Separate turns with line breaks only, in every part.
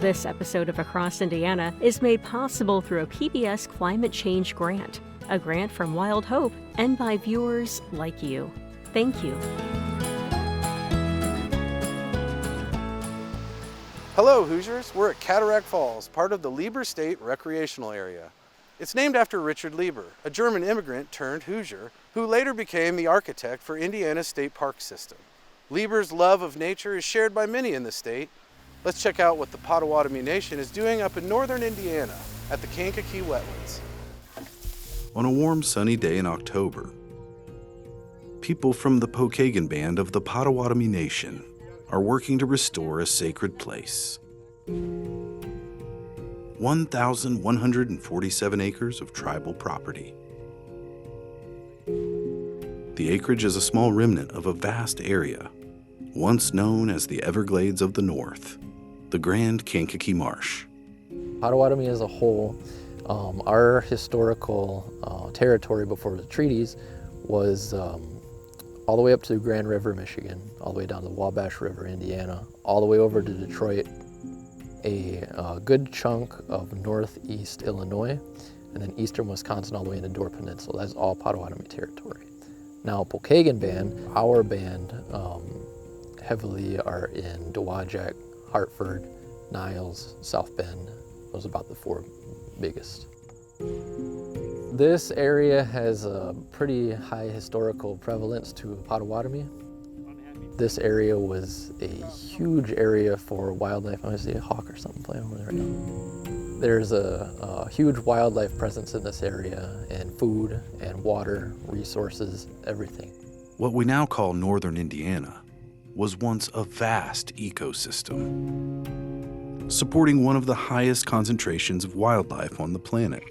This episode of Across Indiana is made possible through a PBS Climate Change grant, a grant from Wild Hope and by viewers like you. Thank you.
Hello, Hoosiers. We're at Cataract Falls, part of the Lieber State Recreational Area. It's named after Richard Lieber, a German immigrant turned Hoosier, who later became the architect for Indiana's state park system. Lieber's love of nature is shared by many in the state. Let's check out what the Potowatomi Nation is doing up in northern Indiana at the Kankakee Wetlands.
On a warm, sunny day in October, people from the Pokagon Band of the Potowatomi Nation are working to restore a sacred place. 1,147 acres of tribal property. The acreage is a small remnant of a vast area, once known as the Everglades of the North, the Grand Kankakee Marsh.
Potowatomi as a whole, our historical territory before the treaties was all the way up to Grand River, Michigan, all the way down to Wabash River, Indiana, all the way over to Detroit, a good chunk of northeast Illinois, and then eastern Wisconsin all the way into Door Peninsula. That's all Potowatomi territory. Now, Pokagon Band, our band, heavily are in Dowagiac, Hartford, Niles, South Bend. Those are about the four biggest. This area has a pretty high historical prevalence to Potowatomi. This area was a huge area for wildlife. I see a hawk or something playing over there right now. There's a huge wildlife presence in this area, and food and water, resources, everything.
What we now call northern Indiana was once a vast ecosystem, supporting one of the highest concentrations of wildlife on the planet.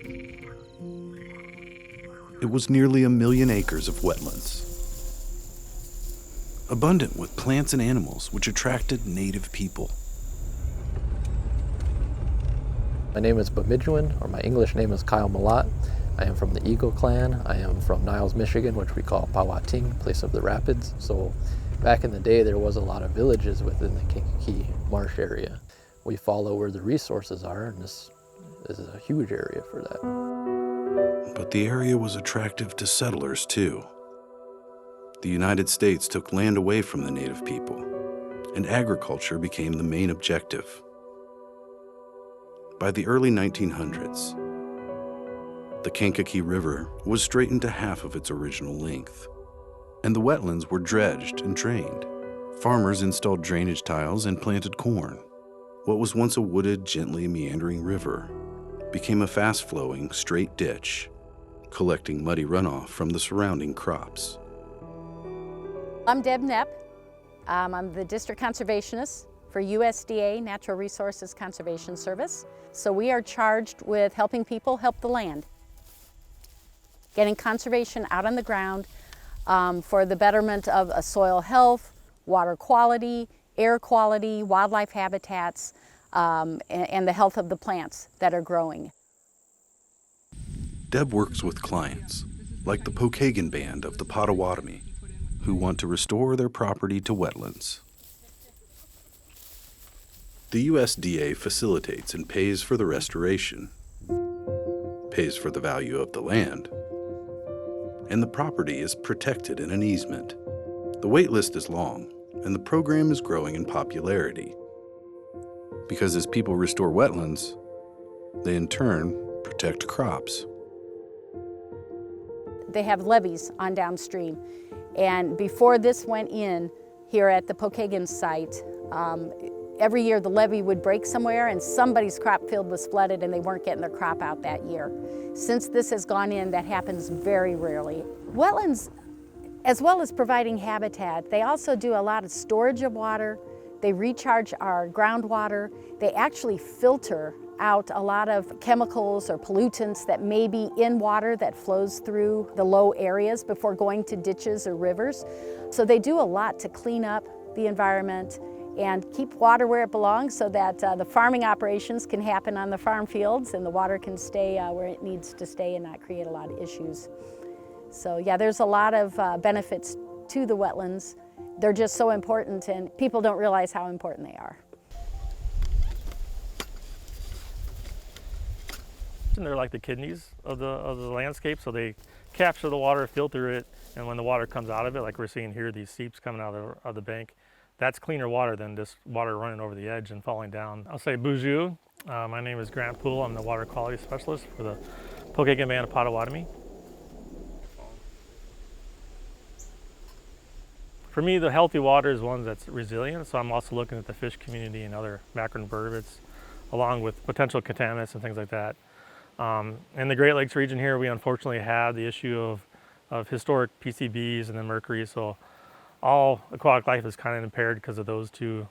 It was nearly 1 million acres of wetlands, abundant with plants and animals which attracted native people.
My name is Bemidjuan, or my English name is Kyle Malott. I am from the Eagle Clan. I am from Niles, Michigan, which we call Powhatan, place of the rapids. So back in the day, there was a lot of villages within the Kankakee Marsh area. We follow where the resources are, and this is a huge area for that.
But the area was attractive to settlers too. The United States took land away from the native people, and agriculture became the main objective. By the early 1900s, the Kankakee River was straightened to half of its original length, and the wetlands were dredged and drained. Farmers installed drainage tiles and planted corn. What was once a wooded, gently meandering river became a fast-flowing, straight ditch, collecting muddy runoff from the surrounding crops.
I'm Deb Knepp. I'm the District Conservationist for USDA Natural Resources Conservation Service. So we are charged with helping people help the land, getting conservation out on the ground for the betterment of soil health, water quality, air quality, wildlife habitats, and the health of the plants that are growing.
Deb works with clients, like the Pokagon Band of the Potowatomi, who want to restore their property to wetlands. The USDA facilitates and pays for the restoration, pays for the value of the land, and the property is protected in an easement. The wait list is long, and the program is growing in popularity. Because as people restore wetlands, they in turn protect crops.
They have levees on downstream, and before this went in here at the Pokagon site, every year the levee would break somewhere and somebody's crop field was flooded and they weren't getting their crop out that year. Since this has gone in, that happens very rarely. Wetlands, as well as providing habitat, they also do a lot of storage of water. They recharge our groundwater. They actually filter out a lot of chemicals or pollutants that may be in water that flows through the low areas before going to ditches or rivers. So they do a lot to clean up the environment and keep water where it belongs so that the farming operations can happen on the farm fields and the water can stay where it needs to stay and not create a lot of issues. So yeah, there's a lot of benefits to the wetlands. They're just so important and people don't realize how important they are.
And they're like the kidneys of the landscape, so they capture the water, filter it, and when the water comes out of it, like we're seeing here, these seeps coming out of the bank, that's cleaner water than just water running over the edge and falling down. I'll say bonjour. My name is Grant Poole. I'm the water quality specialist for the Pokagon Band of Potowatomi. For me, the healthy water is one that's resilient, so I'm also looking at the fish community and other macroinvertebrates, along with potential contaminants and things like that. In the Great Lakes region here, we unfortunately have the issue of historic PCBs and then mercury, so all aquatic life is kind of impaired because of those two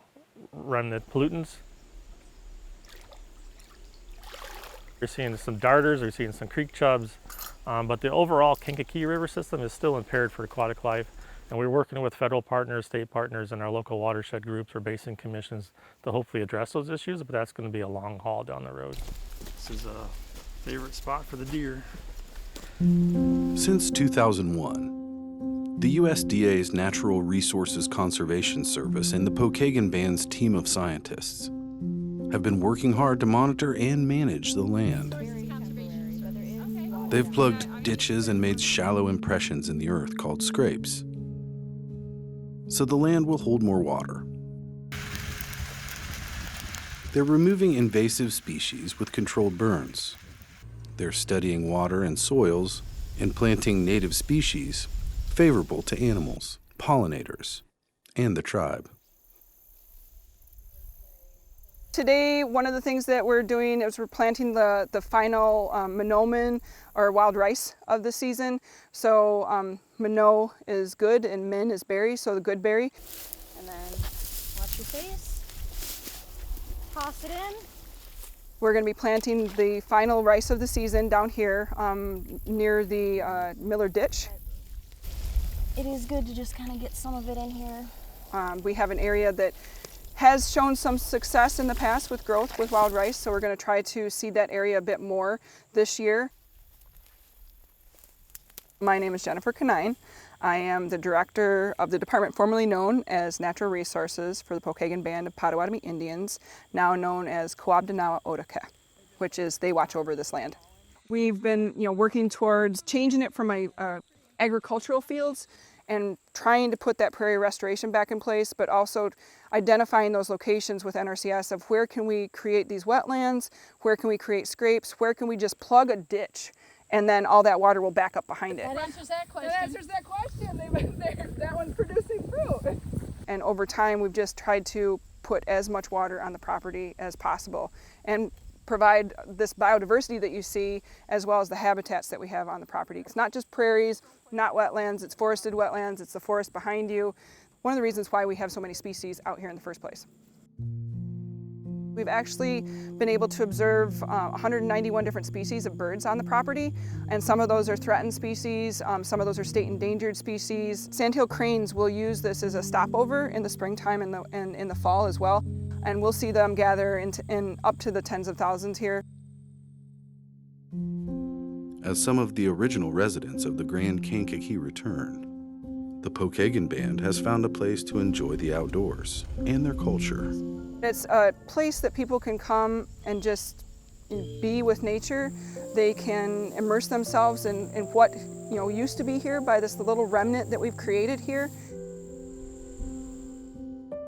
remnant pollutants. You're seeing some darters, you're seeing some creek chubs, but the overall Kankakee River system is still impaired for aquatic life. And we're working with federal partners, state partners, and our local watershed groups or basin commissions to hopefully address those issues, but that's going to be a long haul down the road. This is a favorite spot for the deer.
Since 2001, the USDA's Natural Resources Conservation Service and the Pokagon Band's team of scientists have been working hard to monitor and manage the land. They've plugged ditches and made shallow impressions in the earth called scrapes, so the land will hold more water. They're removing invasive species with controlled burns. They're studying water and soils and planting native species favorable to animals, pollinators, and the tribe.
Today, one of the things that we're doing is we're planting the final Monoman or wild rice of the season. So Mono is good and Min is berry, so the good berry.
And then watch your face. Toss it in.
We're going to be planting the final rice of the season down here near the Miller Ditch.
It is good to just kind of get some of it in here.
We have an area that has shown some success in the past with growth with wild rice, so we're going to try to seed that area a bit more this year. My name is Jennifer Canine. I am the director of the department formerly known as Natural Resources for the Pokagon Band of Potowatomi Indians, now known as Coabdanawa Otake, which is they watch over this land. We've been working towards changing it from agricultural fields and trying to put that prairie restoration back in place, but also identifying those locations with NRCS of where can we create these wetlands, where can we create scrapes, where can we just plug a ditch, and then all that water will back up behind it.
That answers that question.
That answers that question. That one's producing fruit. And over time, we've just tried to put as much water on the property as possible and provide this biodiversity that you see, as well as the habitats that we have on the property. It's not just prairies, not wetlands, it's forested wetlands, it's the forest behind you. One of the reasons why we have so many species out here in the first place. We've actually been able to observe 191 different species of birds on the property, and some of those are threatened species, some of those are state endangered species. Sandhill cranes will use this as a stopover in the springtime and in the fall as well, and we'll see them gather in up to the tens of thousands here.
As some of the original residents of the Grand Kankakee return, the Pokagon Band has found a place to enjoy the outdoors and their culture.
It's a place that people can come and just be with nature. They can immerse themselves in what used to be here by this little remnant that we've created here.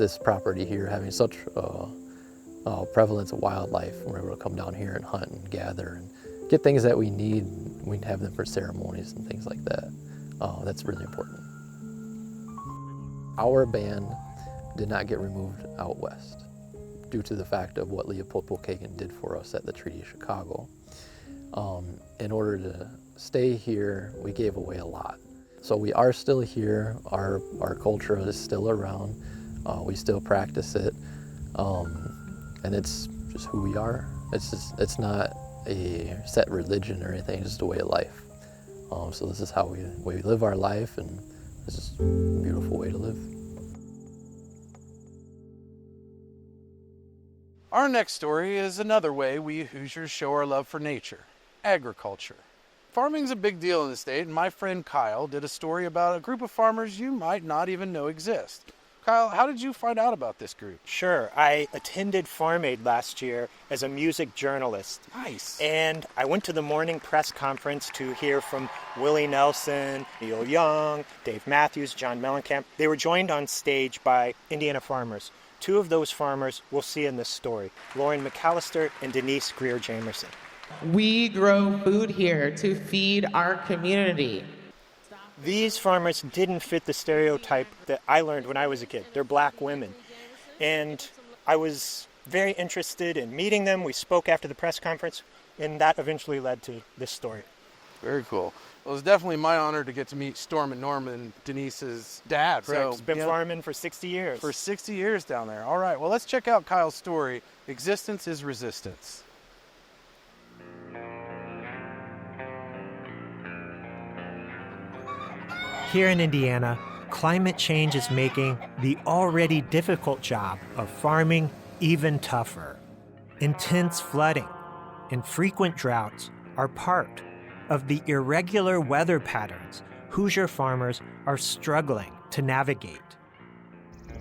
This property here having such a prevalence of wildlife, we're able to come down here and hunt and gather and get things that we need. We have them for ceremonies and things like that. That's really important. Our band did not get removed out west due to the fact of what Leopold Pokagon did for us at the Treaty of Chicago. In order to stay here, we gave away a lot. So we are still here, our culture is still around, we still practice it, and it's just who we are. It's not a set religion or anything, it's just a way of life. So this is how we live our life, and this is a beautiful way to live.
Our next story is another way we Hoosiers show our love for nature, agriculture. Farming's a big deal in the state, and my friend Kyle did a story about a group of farmers you might not even know exist, Kyle, how did you find out about this group?
Sure. I attended Farm Aid last year as a music journalist.
Nice.
And I went to the morning press conference to hear from Willie Nelson, Neil Young, Dave Matthews, John Mellencamp. They were joined on stage by Indiana farmers. Two of those farmers we'll see in this story, Lauren McAllister and Denise Greer-Jamerson.
We grow food here to feed our community.
These farmers didn't fit the stereotype that I learned when I was a kid. They're black women. And I was very interested in meeting them. We spoke after the press conference, and that eventually led to this story.
Very cool. Well, it was definitely my honor to get to meet Storm and Norman, Denise's dad.
Correct.
So,
He's been farming for 60 years.
For 60 years down there. All right, well, let's check out Kyle's story, Existence is Resistance.
Here in Indiana, climate change is making the already difficult job of farming even tougher. Intense flooding and frequent droughts are part of the irregular weather patterns Hoosier farmers are struggling to navigate.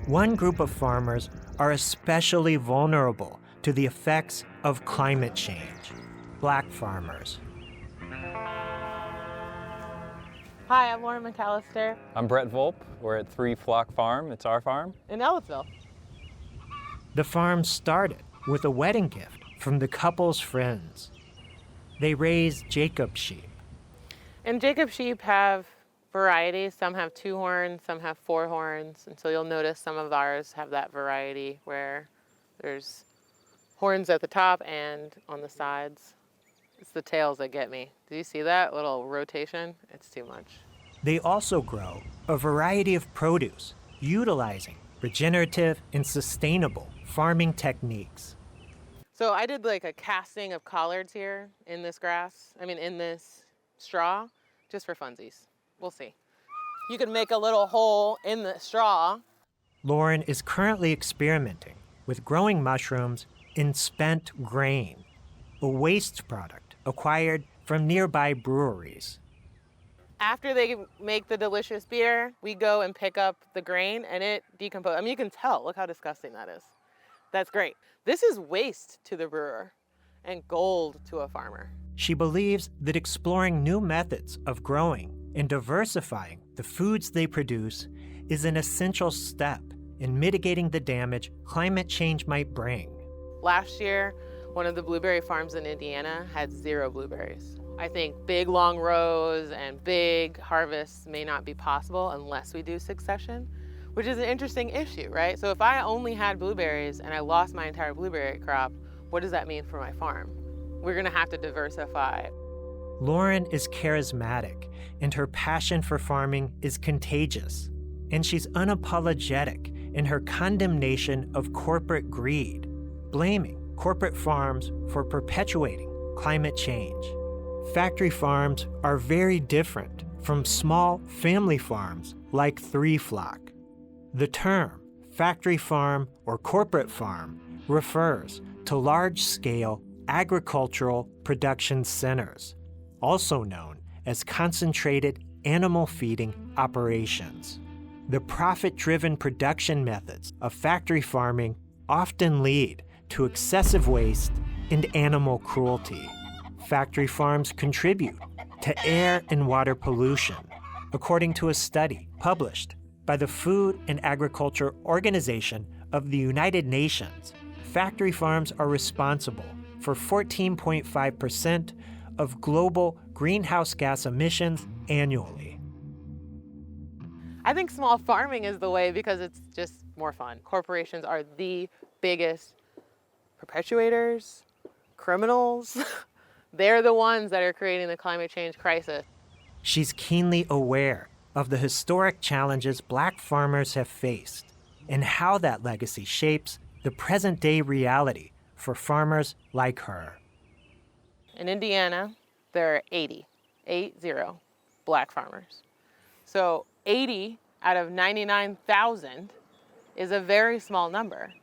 One group of farmers are especially vulnerable to the effects of climate change: black farmers.
Hi, I'm Lauren McAllister.
I'm Brett Volpe. We're at 3 Flock Farm. It's our farm.
In Ellisville.
The farm started with a wedding gift from the couple's friends. They raise Jacob sheep.
And Jacob sheep have varieties. Some have 2 horns, some have 4 horns. And so you'll notice some of ours have that variety where there's horns at the top and on the sides. It's the tails that get me. Do you see that little rotation? It's too much.
They also grow a variety of produce, utilizing regenerative and sustainable farming techniques.
So I did like a casting of collards here in this grass, in this straw, just for funsies. We'll see. You can make a little hole in the straw.
Lauren is currently experimenting with growing mushrooms in spent grain, a waste product acquired from nearby breweries.
After they make the delicious beer, we go and pick up the grain and it decomposes. You can tell, look how disgusting that is. That's great. This is waste to the brewer and gold to a farmer.
She believes that exploring new methods of growing and diversifying the foods they produce is an essential step in mitigating the damage climate change might bring.
Last year, one of the blueberry farms in Indiana had 0 blueberries. I think big long rows and big harvests may not be possible unless we do succession, which is an interesting issue, right? So if I only had blueberries and I lost my entire blueberry crop, what does that mean for my farm? We're gonna have to diversify.
Lauren is charismatic, and her passion for farming is contagious. And she's unapologetic in her condemnation of corporate greed, blaming corporate farms for perpetuating climate change. Factory farms are very different from small family farms like 3 Flock. The term factory farm or corporate farm refers to large-scale agricultural production centers, also known as concentrated animal feeding operations. The profit-driven production methods of factory farming often lead to excessive waste and animal cruelty. Factory farms contribute to air and water pollution, according to a study published by the Food and Agriculture Organization of the United Nations. Factory farms are responsible for 14.5% of global greenhouse gas emissions annually.
I think small farming is the way because it's just more fun. Corporations are the biggest perpetuators, criminals. They're the ones that are creating the climate change crisis.
She's keenly aware of the historic challenges Black farmers have faced and how that legacy shapes the present-day reality for farmers like her.
In Indiana, there are 80 Black farmers. So 80 out of 99,000 is a very small number.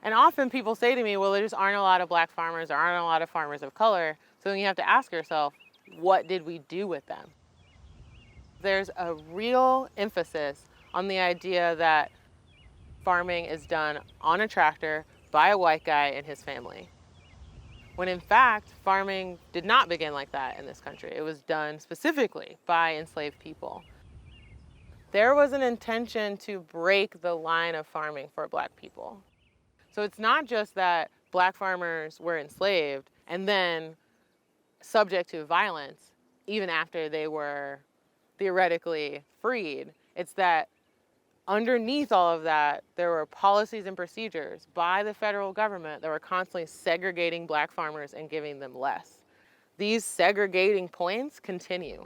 And often people say to me, well, there just aren't a lot of Black farmers, there aren't a lot of farmers of color. So then you have to ask yourself, what did we do with them? There's a real emphasis on the idea that farming is done on a tractor by a white guy and his family. When in fact, farming did not begin like that in this country. It was done specifically by enslaved people. There was an intention to break the line of farming for Black people. So it's not just that Black farmers were enslaved and then subject to violence even after they were theoretically freed. It's that underneath all of that, there were policies and procedures by the federal government that were constantly segregating Black farmers and giving them less. These segregating points continue.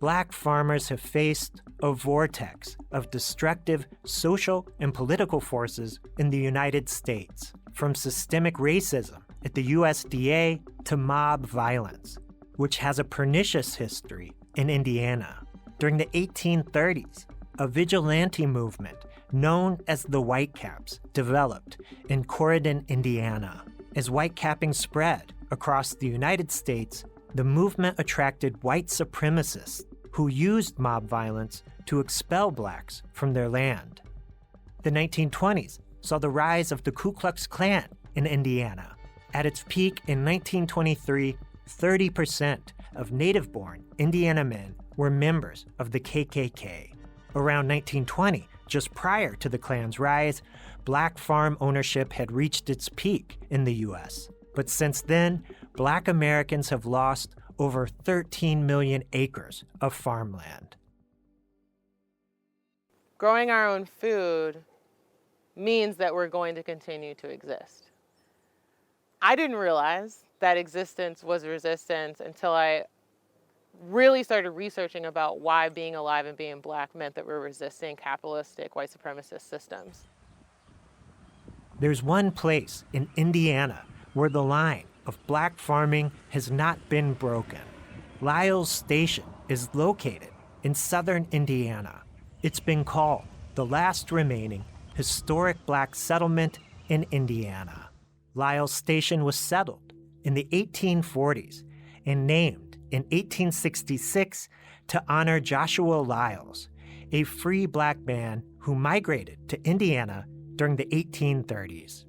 Black farmers have faced a vortex of destructive social and political forces in the United States, from systemic racism at the USDA to mob violence, which has a pernicious history in Indiana. During the 1830s, a vigilante movement known as the Whitecaps developed in Corydon, Indiana. As whitecapping spread across the United States, the movement attracted white supremacists who used mob violence to expel Blacks from their land. The 1920s saw the rise of the Ku Klux Klan in Indiana. At its peak in 1923, 30% of native-born Indiana men were members of the KKK. Around 1920, just prior to the Klan's rise, Black farm ownership had reached its peak in the U.S. But since then, Black Americans have lost over 13 million acres of farmland.
Growing our own food means that we're going to continue to exist. I didn't realize that existence was resistance until I really started researching about why being alive and being Black meant that we're resisting capitalistic white supremacist systems.
There's one place in Indiana where the line of Black farming has not been broken. Lyles Station is located in southern Indiana. It's been called the last remaining historic Black settlement in Indiana. Lyles Station was settled in the 1840s and named in 1866 to honor Joshua Lyles, a free Black man who migrated to Indiana during the 1830s.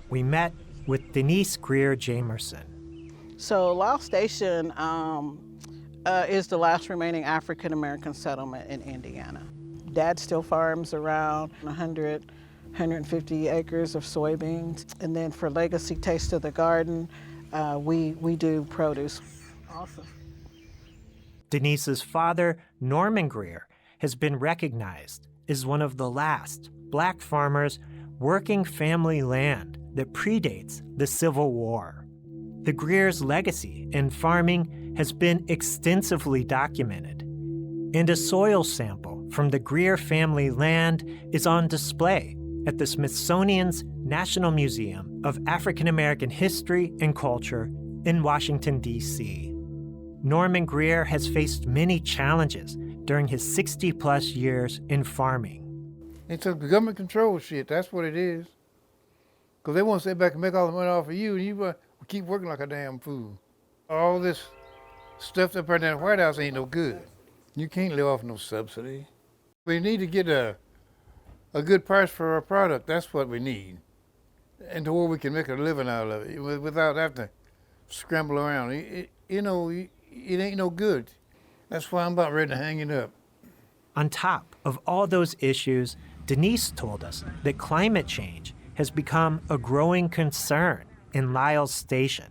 We met with Denise Greer Jamerson.
So Lyles Station is the last remaining African-American settlement in Indiana. Dad still farms around 150 acres of soybeans. And then for Legacy Taste of the Garden, we do produce. Awesome.
Denise's father, Norman Greer, has been recognized as one of the last Black farmers working family land that predates the Civil War. The Greer's legacy in farming has been extensively documented, and a soil sample from the Greer family land is on display at the Smithsonian's National Museum of African American History and Culture in Washington, D.C. Norman Greer has faced many challenges during his 60-plus years in farming.
It's a government control shit, that's what it is. Because they want to sit back and make all the money off of you, and you keep working like a damn fool. All this stuff up there in that White House ain't no good. You can't live off no subsidy. We need to get a good price for our product, that's what we need. And to where we can make a living out of it without having to scramble around. It ain't no good. That's why I'm about ready to hang it up.
On top of all those issues, Denise told us that climate change has become a growing concern in Lyles Station.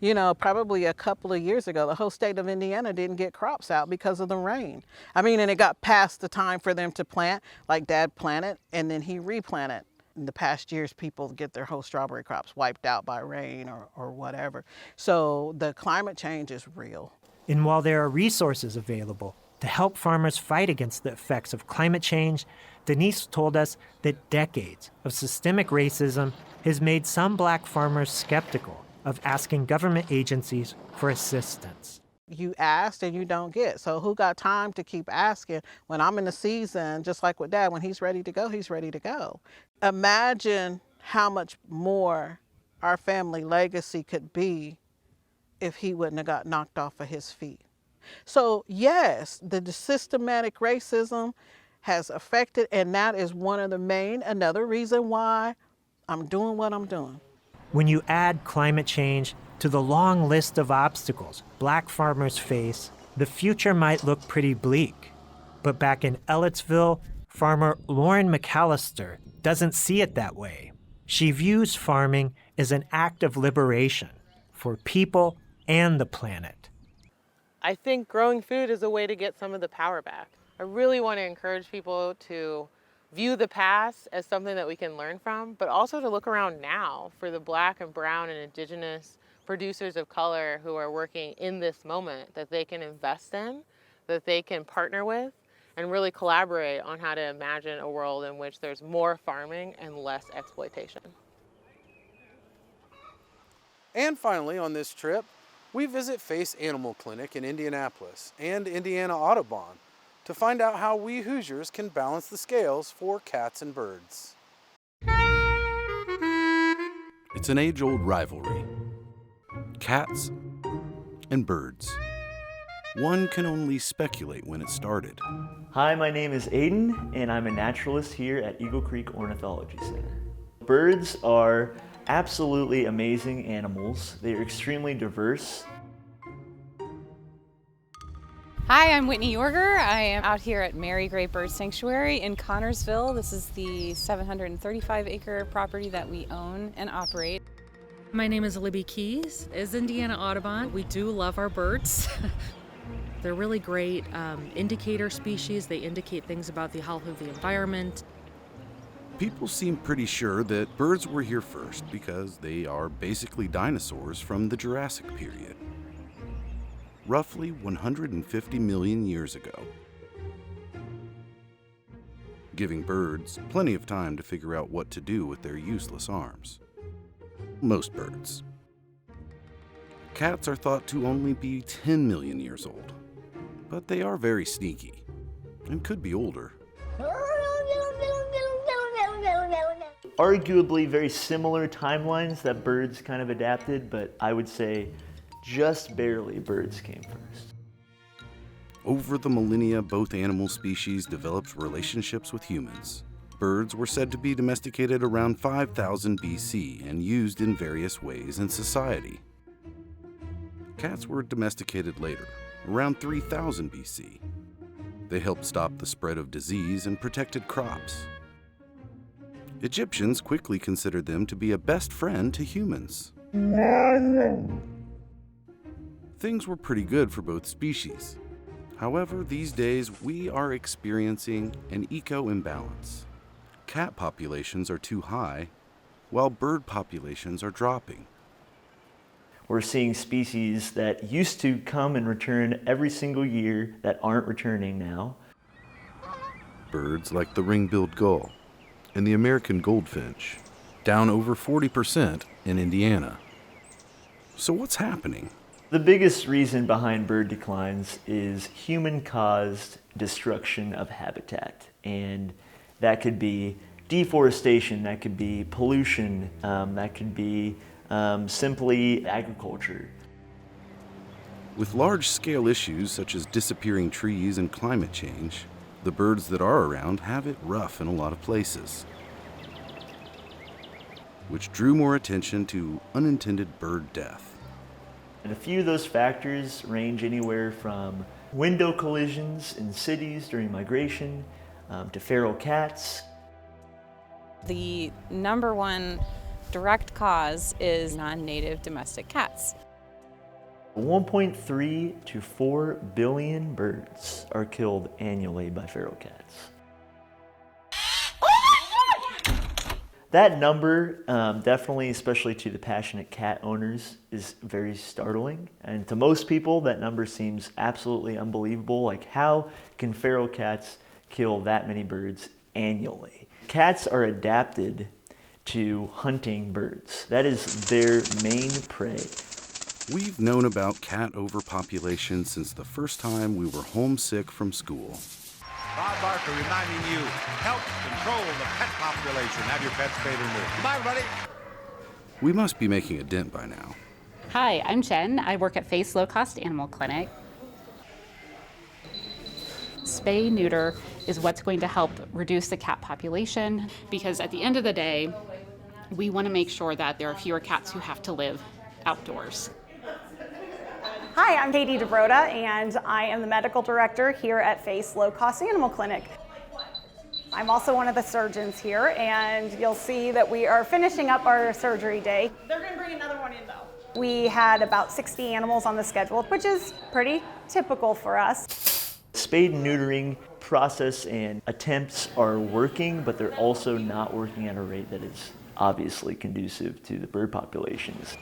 You know, probably a couple of years ago, the whole state of Indiana didn't get crops out because of the rain. I mean, and it got past the time for them to plant, like Dad planted, and then he replanted. In the past years, people get their whole strawberry crops wiped out by rain or whatever. So the climate change is real.
And while there are resources available to help farmers fight against the effects of climate change, Denise told us that decades of systemic racism has made some Black farmers skeptical of asking government agencies for assistance.
You ask and you don't get. So who got time to keep asking? When I'm in the season, just like with Dad, when he's ready to go, he's ready to go. Imagine how much more our family legacy could be if he wouldn't have got knocked off of his feet. So yes, the systematic racism has affected, and that is one of another reason why I'm doing what I'm doing.
When you add climate change to the long list of obstacles black farmers face, the future might look pretty bleak. But back in Ellettsville, farmer Lauren McAllister doesn't see it that way. She views farming as an act of liberation for people and the planet.
I think growing food is a way to get some of the power back. I really want to encourage people to view the past as something that we can learn from, but also to look around now for the black and brown and indigenous producers of color who are working in this moment that they can invest in, that they can partner with, and really collaborate on how to imagine a world in which there's more farming and less exploitation.
And finally, on this trip, we visit Face Animal Clinic in Indianapolis and Indiana Audubon to find out how we Hoosiers can balance the scales for cats and birds.
It's an age-old rivalry. Cats and birds. One can only speculate when it started.
Hi, my name is Aiden, and I'm a naturalist here at Eagle Creek Ornithology Center. Birds are absolutely amazing animals. They are extremely diverse.
Hi, I'm Whitney Yorger. I am out here at Mary Gray Bird Sanctuary in Connorsville. This is the 735-acre property that we own and operate.
My name is Libby Keys. As Indiana Audubon, we do love our birds. They're really great indicator species. They indicate things about the health of the environment.
People seem pretty sure that birds were here first because they are basically dinosaurs from the Jurassic period. Roughly 150 million years ago, giving birds plenty of time to figure out what to do with their useless arms. Most birds. Cats are thought to only be 10 million years old, but they are very sneaky and could be older.
Arguably very similar timelines that birds kind of adapted, but I would say just barely birds came first.
Over the millennia, both animal species developed relationships with humans. Birds were said to be domesticated around 5000 BC and used in various ways in society. Cats were domesticated later, around 3000 BC. They helped stop the spread of disease and protected crops. Egyptians quickly considered them to be a best friend to humans. Things were pretty good for both species. However, these days we are experiencing an eco-imbalance. Cat populations are too high, while bird populations are dropping.
We're seeing species that used to come and return every single year that aren't returning now.
Birds like the ring-billed gull and the American goldfinch, down over 40% in Indiana. So what's happening?
The biggest reason behind bird declines is human-caused destruction of habitat, and that could be deforestation, that could be pollution, that could be simply agriculture.
With large-scale issues such as disappearing trees and climate change, the birds that are around have it rough in a lot of places, which drew more attention to unintended bird death.
And a few of those factors range anywhere from window collisions in cities during migration to feral cats.
The number one direct cause is non-native domestic cats.
1.3 to 4 billion birds are killed annually by feral cats. That number, definitely, especially to the passionate cat owners, is very startling. And to most people, that number seems absolutely unbelievable. Like, how can feral cats kill that many birds annually? Cats are adapted to hunting birds. That is their main prey.
We've known about cat overpopulation since the first time we were homesick from school.
Bob Barker reminding you, help control the pet population. Have your pets spayed or neutered. Bye, everybody.
We must be making a dent by now.
Hi, I'm Jen. I work at Face Low Cost Animal Clinic. Spay neuter is what's going to help reduce the cat population, because at the end of the day, we want to make sure that there are fewer cats who have to live outdoors.
Hi, I'm Katie DeBroda, and I am the medical director here at Face Low Cost Animal Clinic. I'm also one of the surgeons here, and you'll see that we are finishing up our surgery day. They're going to bring another one in, though. We had about 60 animals on the schedule, which is pretty typical for us.
Spade and neutering process and attempts are working, but they're also not working at a rate that is obviously conducive to the bird populations.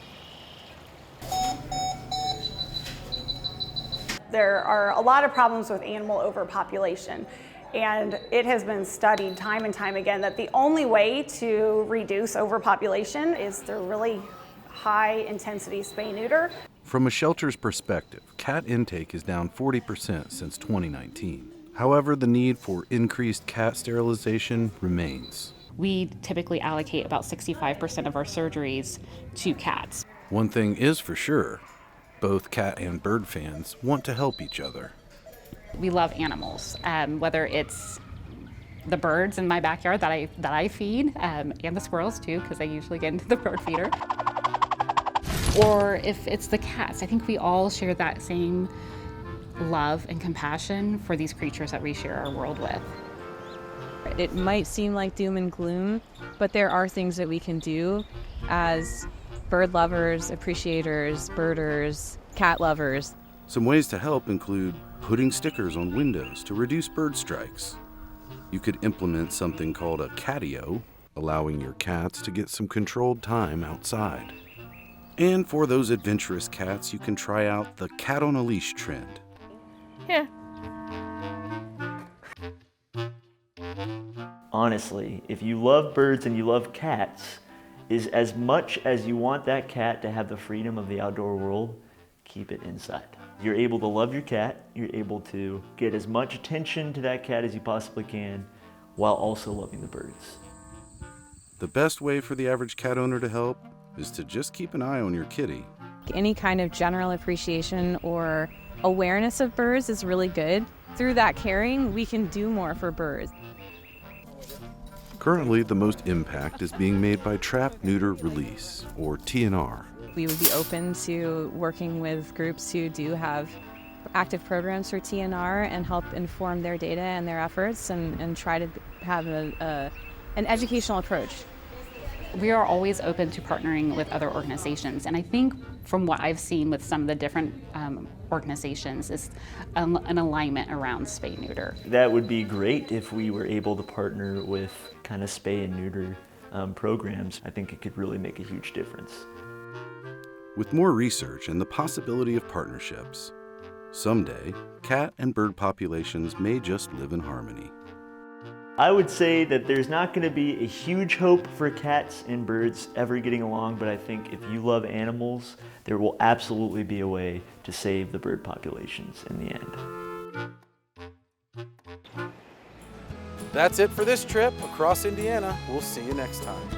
There are a lot of problems with animal overpopulation, and it has been studied time and time again that the only way to reduce overpopulation is through really high intensity spay-neuter.
From a shelter's perspective, cat intake is down 40% since 2019. However, the need for increased cat sterilization remains.
We typically allocate about 65% of our surgeries to cats.
One thing is for sure, both cat and bird fans want to help each other.
We love animals, whether it's the birds in my backyard that I feed, and the squirrels too, because I usually get into the bird feeder. Or if it's the cats, I think we all share that same love and compassion for these creatures that we share our world with.
It might seem like doom and gloom, but there are things that we can do as bird lovers, appreciators, birders, cat lovers.
Some ways to help include putting stickers on windows to reduce bird strikes. You could implement something called a catio, allowing your cats to get some controlled time outside. And for those adventurous cats, you can try out the cat on a leash trend.
Yeah.
Honestly, if you love birds and you love cats, is as much as you want that cat to have the freedom of the outdoor world, keep it inside. You're able to love your cat, you're able to get as much attention to that cat as you possibly can, while also loving the birds.
The best way for the average cat owner to help is to just keep an eye on your kitty.
Any kind of general appreciation or awareness of birds is really good. Through that caring, we can do more for birds.
Currently, the most impact is being made by Trap, Neuter, Release, or TNR.
We would be open to working with groups who do have active programs for TNR and help inform their data and their efforts and try to have an educational approach.
We are always open to partnering with other organizations, and I think from what I've seen with some of the different organizations is an alignment around spay neuter.
That would be great if we were able to partner with kind of spay and neuter programs. I think it could really make a huge difference.
With more research and the possibility of partnerships, someday cat and bird populations may just live in harmony.
I would say that there's not going to be a huge hope for cats and birds ever getting along, but I think if you love animals, there will absolutely be a way to save the bird populations in the end.
That's it for this trip across Indiana. We'll see you next time.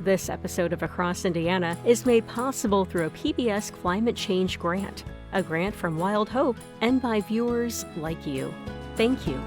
This episode of Across Indiana is made possible through a PBS Climate Change grant, a grant from Wild Hope and by viewers like you. Thank you.